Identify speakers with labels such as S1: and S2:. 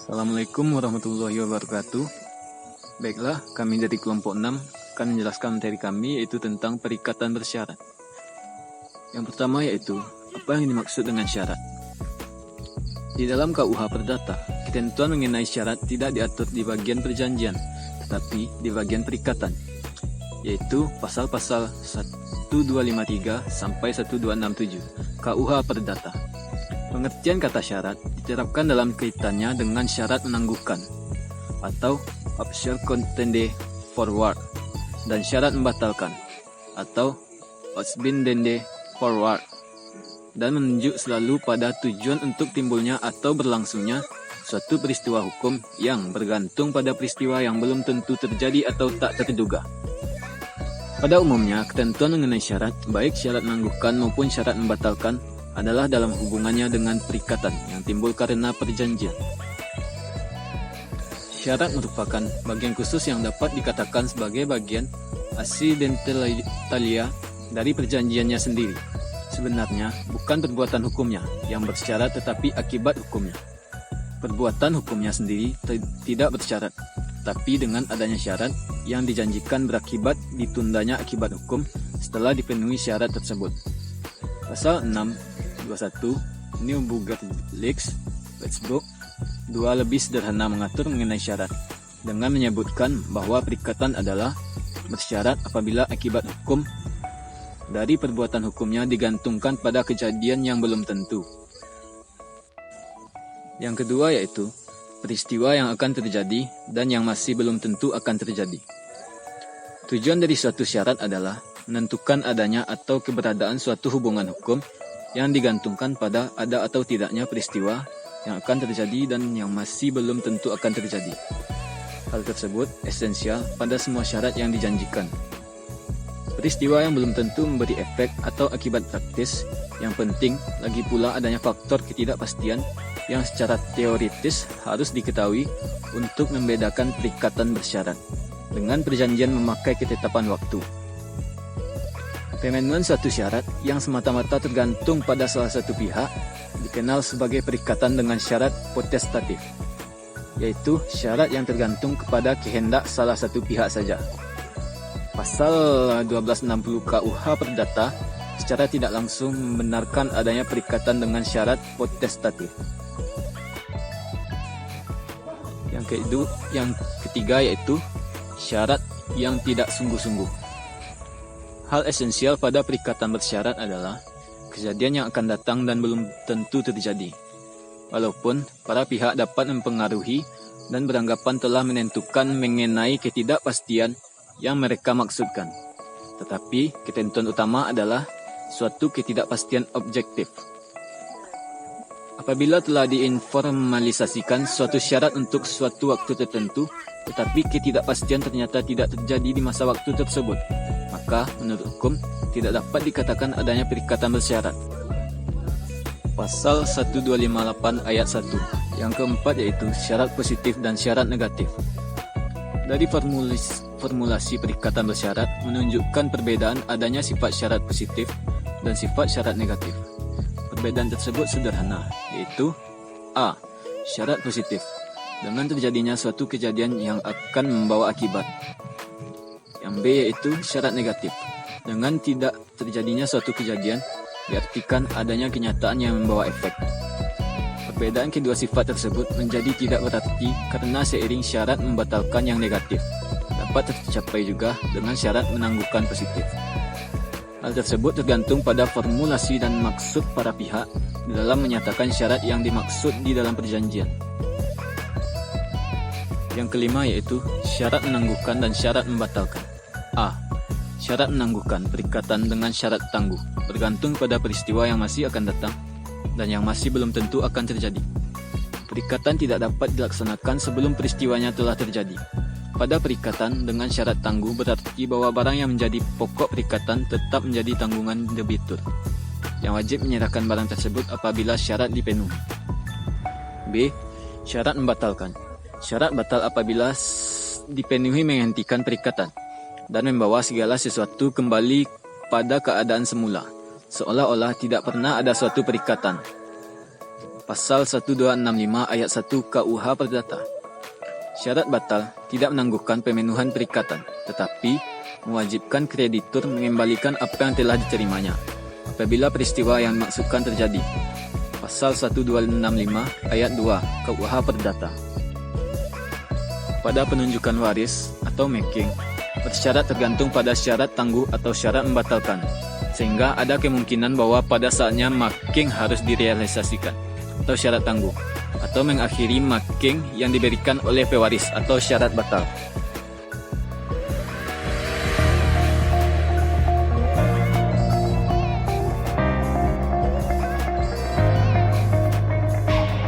S1: Assalamualaikum warahmatullahi wabarakatuh. Baiklah, kami dari kelompok 6 akan menjelaskan materi kami yaitu tentang perikatan bersyarat. Yang pertama yaitu, apa yang dimaksud dengan syarat? Di dalam KUH Perdata, ketentuan mengenai syarat tidak diatur di bagian perjanjian, tetapi di bagian perikatan, yaitu pasal-pasal 1253 sampai 1267 KUH Perdata. Pengertian kata syarat diterapkan dalam kaitannya dengan syarat menangguhkan atau option contende forward dan syarat membatalkan atau ausbindende forward, dan menunjuk selalu pada tujuan untuk timbulnya atau berlangsungnya suatu peristiwa hukum yang bergantung pada peristiwa yang belum tentu terjadi atau tak terduga. Pada umumnya, ketentuan mengenai syarat, baik syarat menangguhkan maupun syarat membatalkan, adalah dalam hubungannya dengan perikatan yang timbul karena perjanjian. Syarat merupakan bagian khusus yang dapat dikatakan sebagai bagian accidentalia dari perjanjiannya sendiri. Sebenarnya, bukan perbuatan hukumnya yang bersyarat tetapi akibat hukumnya. Perbuatan hukumnya sendiri tidak bersyarat, tapi dengan adanya syarat yang dijanjikan berakibat ditundanya akibat hukum setelah dipenuhi syarat tersebut. Pasal 621 New Booker Leaks Textbook 2 lebih sederhana mengatur mengenai syarat dengan menyebutkan bahwa perikatan adalah bersyarat apabila akibat hukum dari perbuatan hukumnya digantungkan pada kejadian yang belum tentu. Yang kedua yaitu peristiwa yang akan terjadi dan yang masih belum tentu akan terjadi. Tujuan dari suatu syarat adalah menentukan adanya atau keberadaan suatu hubungan hukum yang digantungkan pada ada atau tidaknya peristiwa yang akan terjadi dan yang masih belum tentu akan terjadi. Hal tersebut esensial pada semua syarat yang dijanjikan. Peristiwa yang belum tentu memberi efek atau akibat praktis. Yang penting lagi pula adanya faktor ketidakpastian yang secara teoritis harus diketahui untuk membedakan perikatan bersyarat dengan perjanjian memakai ketetapan waktu. Pemenuhan suatu syarat yang semata-mata tergantung pada salah satu pihak dikenal sebagai perikatan dengan syarat potestatif, yaitu syarat yang tergantung kepada kehendak salah satu pihak saja. Pasal 1260 KUH Perdata secara tidak langsung membenarkan adanya perikatan dengan syarat potestatif. Yang ketiga yaitu syarat yang tidak sungguh-sungguh. Hal esensial pada perikatan bersyarat adalah kejadian yang akan datang dan belum tentu terjadi. Walaupun para pihak dapat mempengaruhi dan beranggapan telah menentukan mengenai ketidakpastian yang mereka maksudkan. Tetapi ketentuan utama adalah suatu ketidakpastian objektif. Apabila telah diinformalisasikan suatu syarat untuk suatu waktu tertentu, tetapi ketidakpastian ternyata tidak terjadi di masa waktu tersebut, maka menurut hukum tidak dapat dikatakan adanya perikatan bersyarat. Pasal 1258 ayat 1. Yang keempat yaitu syarat positif dan syarat negatif. Dari formulasi perikatan bersyarat menunjukkan perbedaan adanya sifat syarat positif dan sifat syarat negatif. Perbedaan tersebut sederhana, yaitu A. Syarat positif, dengan terjadinya suatu kejadian yang akan membawa akibat. Yang B yaitu syarat negatif, dengan tidak terjadinya suatu kejadian diartikan adanya kenyataan yang membawa efek. Perbedaan kedua sifat tersebut menjadi tidak berarti karena seiring syarat membatalkan yang negatif dapat tercapai juga dengan syarat menangguhkan positif. Hal tersebut tergantung pada formulasi dan maksud para pihak di dalam menyatakan syarat yang dimaksud di dalam perjanjian. Yang kelima yaitu syarat menangguhkan dan syarat membatalkan. A. Syarat menangguhkan perikatan dengan syarat tangguh bergantung pada peristiwa yang masih akan datang dan yang masih belum tentu akan terjadi. Perikatan tidak dapat dilaksanakan sebelum peristiwanya telah terjadi. Pada perikatan dengan syarat tangguh berarti bahwa barang yang menjadi pokok perikatan tetap menjadi tanggungan debitur, yang wajib menyerahkan barang tersebut apabila syarat dipenuhi. B. Syarat membatalkan. Syarat batal apabila dipenuhi menghentikan perikatan dan membawa segala sesuatu kembali pada keadaan semula, seolah-olah tidak pernah ada suatu perikatan. Pasal 1265 ayat 1 KUH Perdata. Syarat batal tidak menangguhkan pemenuhan perikatan, tetapi mewajibkan kreditur mengembalikan apa yang telah diterimanya apabila peristiwa yang dimaksudkan terjadi. Pasal 1265 ayat 2 KUH Perdata. Pada penunjukan waris atau making, bersyarat tergantung pada syarat tangguh atau syarat membatalkan, sehingga ada kemungkinan bahwa pada saatnya making harus direalisasikan atau syarat tangguh, atau mengakhiri making yang diberikan oleh pewaris atau syarat batal.